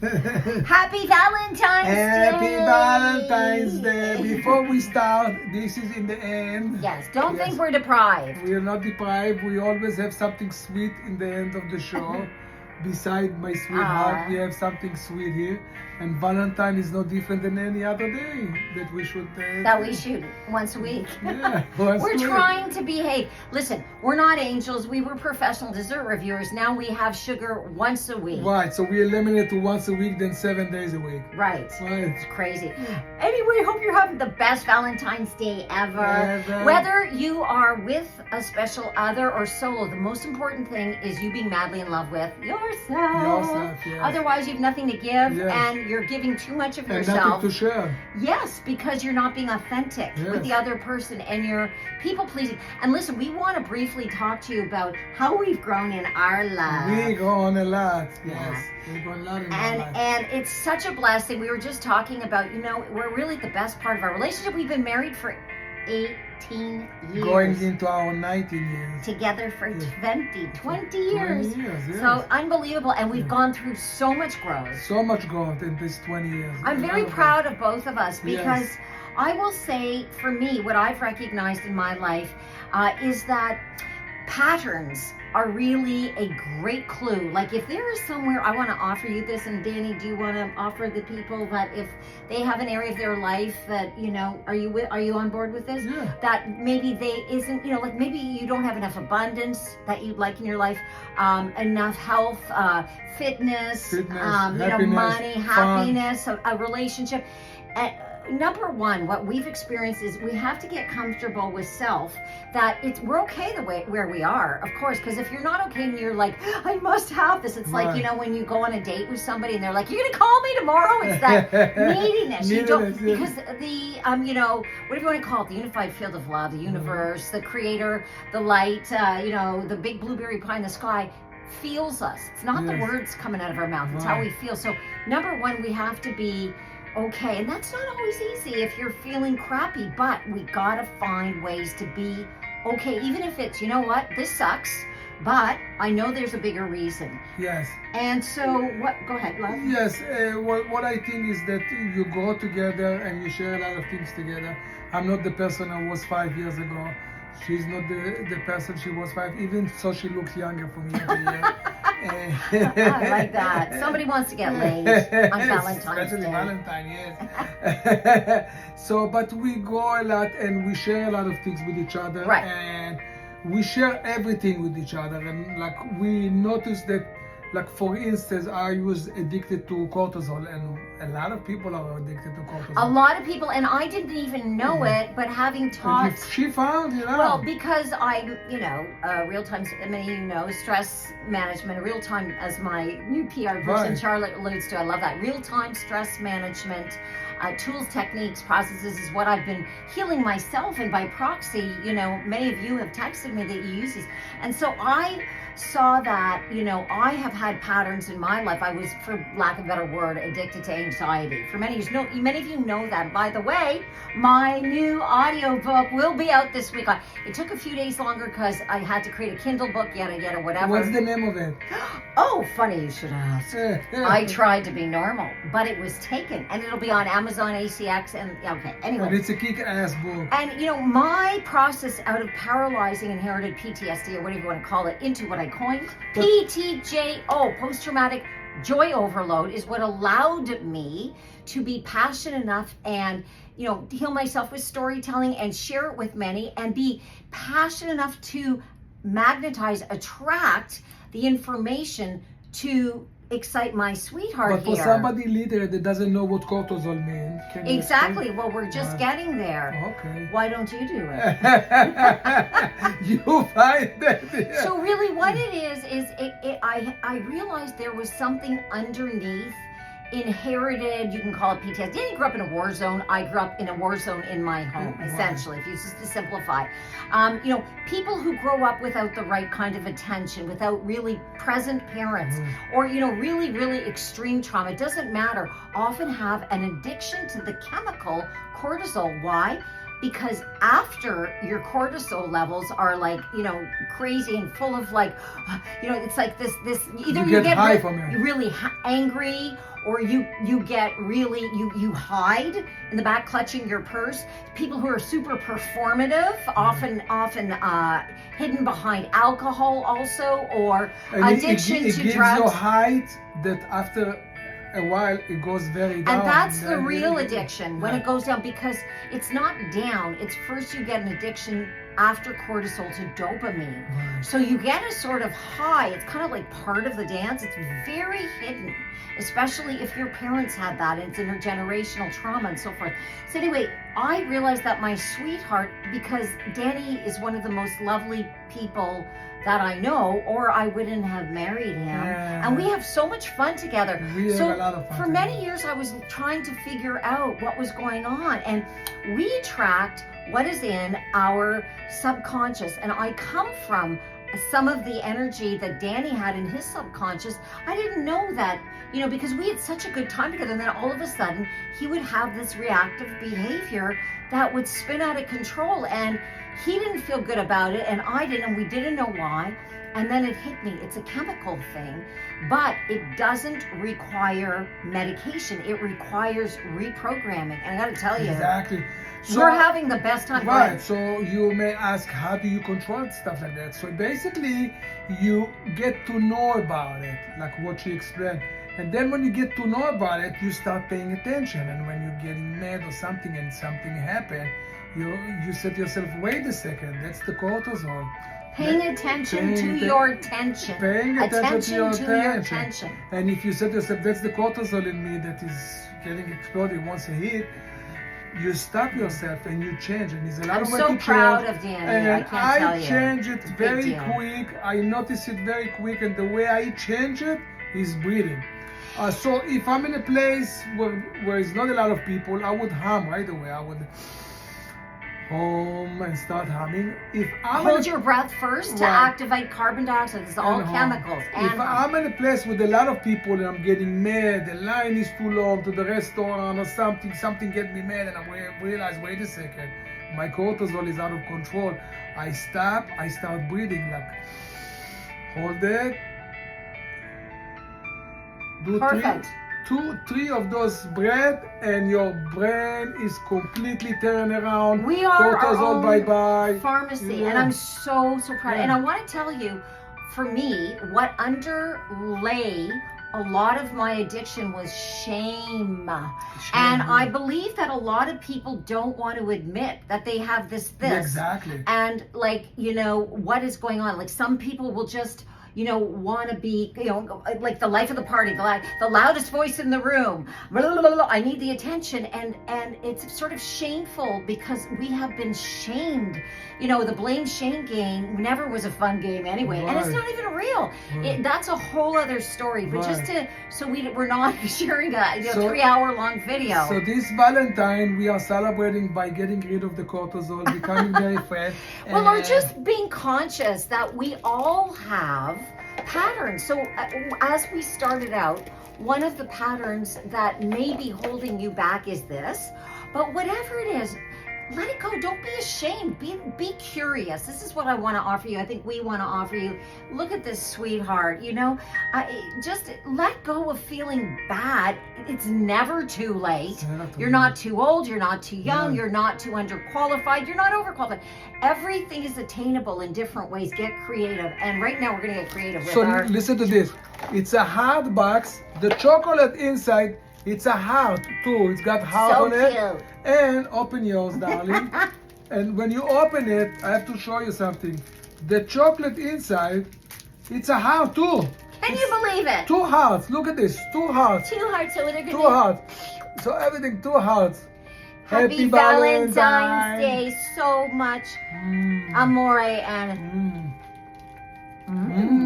Happy Valentine's Day! Happy Valentine's Day! Before we start, this is in the end. Yes, don't think we're deprived. We are not deprived. We always have something sweet in the end of the show. Beside my sweetheart, we have something sweet here. And Valentine is no different than any other day that we should... that we shoot once a week. Yeah, we're trying to behave. Listen, we're not angels. We were professional dessert reviewers. Now we have sugar once a week. Right, so we eliminate to once a week, then 7 days a week. Right. Right. It's crazy. Anyway, hope you're having the best Valentine's Day ever. Whether you are with a special other or solo, the most important thing is you being madly in love with yourself. Yes. Otherwise, you have nothing to give, Yes. and you're giving too much of And yourself. nothing to share. Yes, because you're not being authentic with the other person, and you're people pleasing. And listen, we want to briefly talk to you about how we've grown in our love. We grown a lot. Yes. We've grown a lot in our life. And it's such a blessing. We were just talking about, we're really at the best part of our relationship. We've been married for 18 years. Going into our 19 years. Together for 20 years. 20 years, yes. So unbelievable. And we've gone through so much growth. So much growth in this 20 years. I'm very proud of both of us because I will say, for me, what I've recognized in my life is that patterns are really a great clue. Like if there is somewhere, I want to offer you this, and Danny, do you want to offer the people that if they have an area of their life that, are you on board with this? Yeah. That maybe they isn't, like maybe you don't have enough abundance that you'd like in your life, enough health, fitness, happiness, money, happiness, a relationship. Number one, what we've experienced is we have to get comfortable with self, that we're okay where we are, of course, because if you're not okay and you're like, I must have this, it's like, when you go on a date with somebody and they're like, you're gonna call me tomorrow, it's that neediness. You don't, because the whatever you want to call it, the unified field of love, the universe, the creator, the light, the big blueberry pie in the sky feels us. It's not the words coming out of our mouth, it's how we feel. So number one, we have to be okay, and that's not always easy if you're feeling crappy, but we gotta find ways to be okay, even if it's, this sucks, but I know there's a bigger reason. Yes. And so, go ahead, love. Yes, what I think is that you grow together and you share a lot of things together. I'm not the person I was 5 years ago. She's not the person she was 5, even so she looks younger for me every year. I like that. Somebody wants to get laid on Valentine's Especially Day. Valentine, yes. So, but we grow a lot and we share a lot of things with each other. Right. And we share everything with each other. And like we noticed that, like for instance, I was addicted to cortisol, and a lot of people are addicted to cortisol. A lot of people, and I didn't even know it, but having taught... She found, Well, because I, real-time, many of you know, stress management, real-time, as my new PR person, Charlotte, alludes to, I love that. Real-time stress management, tools, techniques, processes is what I've been healing myself, and by proxy, many of you have texted me that you use these. And so I saw that, I have had patterns in my life. I was, for lack of a better word, addicted to anxiety for many years. Many of you know that. By the way, my new audio book will be out this week. It took a few days longer because I had to create a Kindle book, yada, whatever. What's the name of it? Oh, funny you should ask. I tried to be normal, but it was taken, and it'll be on Amazon, ACX, and anyway. And it's a kick-ass book. And my process out of paralyzing inherited PTSD, or whatever you want to call it, into what I coined PTJO, post-traumatic joy overload, is what allowed me to be passionate enough and heal myself with storytelling and share it with many, and be passionate enough to attract the information to excite my sweetheart here. But for somebody literate that doesn't know what cortisol means, can you exactly. Well, we're just getting there. Okay. Why don't you do it? You find that. Yeah. So really, what it is I realized there was something underneath, inherited, you can call it PTSD. Danny grew up in a war zone. I grew up in a war zone in my home, essentially, if you just to simplify. People who grow up without the right kind of attention, without really present parents, or, really, really extreme trauma, it doesn't matter, often have an addiction to the chemical cortisol. Why? because after your cortisol levels are like, crazy and full of like, it's like this either You get high from it. really angry, or you get really, you hide in the back clutching your purse. People who are super performative, often hidden behind alcohol also, or And addiction it to gives drugs. you height that after a while it goes very down. And that's the Then real it- addiction, when yeah. it goes down, because it's not down. It's first you get an addiction after cortisol to dopamine. Right. So you get a sort of high. It's kind of like part of the dance. It's very hidden, especially if your parents had that and it's intergenerational trauma and so forth. So anyway, I realized that my sweetheart, because Danny is one of the most lovely people that I know, or I wouldn't have married him. Yeah. And we have so much fun together. We have So a lot of fun for together. many years, I was trying to figure out what was going on, and we tracked what is in our subconscious. And I come from some of the energy that Danny had in his subconscious. I didn't know that, because we had such a good time together, and then all of a sudden he would have this reactive behavior that would spin out of control, and he didn't feel good about it, and I didn't, and we didn't know why. And then it hit me. It's a chemical thing, but it doesn't require medication. It requires reprogramming. And I got to tell you, Exactly. we're having the best time. Right. So you may ask, how do you control stuff like that? So basically, you get to know about it, like what she explained. And then when you get to know about it, you start paying attention. And when you're getting mad or something and something happened, you say to yourself, wait a second, that's the cortisol. Paying attention to your tension. Paying attention to your tension. tension. And if you say to yourself, that's the cortisol in me that is getting exploded once a hit, you stop yourself and you change. And there's a lot I'm of way so to proud change. of Danny. And I can't tell you. change it It's a big very deal. quick. I notice it very quick, and the way I change it is breathing. So if I'm in a place where there's not a lot of people, I would hum right away. I would hum and start humming. If I'm Hold your breath first to Right. activate carbon dioxide. It's all and hum. chemicals. If And I'm in a place with a lot of people and I'm getting mad, the line is too long to the restaurant or something get me mad, and I realize, wait a second, my cortisol is out of control. I stop, I start breathing, like, hold it. Do Perfect. three of those breaths, and your brain is completely turned around. we are our Cortisol, own bye-bye. pharmacy, Yeah. and I'm so proud. Yeah. And I want to tell you, for me, what underlay a lot of my addiction was shame. And I believe that a lot of people don't want to admit that they have this. Exactly. And like, what is going on? Like, some people will just, want to be, like the life of the party, the loudest voice in the room. Blah, blah, blah, blah. I need the attention. And it's sort of shameful because we have been shamed. The blame shame game never was a fun game anyway. And it's Right. not even real. Right. That's a whole other story. But just Right. we're not sharing a So- 3-hour-long video. So this Valentine, we are celebrating by getting rid of the cortisol, becoming very fat. Well, or and- just being conscious that we all have patterns. So as we started out, one of the patterns that may be holding you back is this, but whatever it is, let it go. Don't be ashamed. Be curious. This is what I want to offer you. I think we want to offer you. Look at this, sweetheart. Just let go of feeling bad. It's never too late. It's never too You're late. not too old. You're not too young. No. You're not too underqualified. You're not overqualified. Everything is attainable in different ways. Get creative. And right now we're going to get creative with So our... listen to this. It's a hard box. The chocolate inside, it's a heart too. It's got heart So on it. cute. And open yours, darling. And when you open it, I have to show you something. The chocolate inside, it's a heart too. Can you believe it? 2 hearts. Look at this. 2 hearts. 2 hearts. So they're going 2 to... hearts. So everything 2 hearts. Happy Valentine's Day so much. Mm. Amore and... Mm. Mm.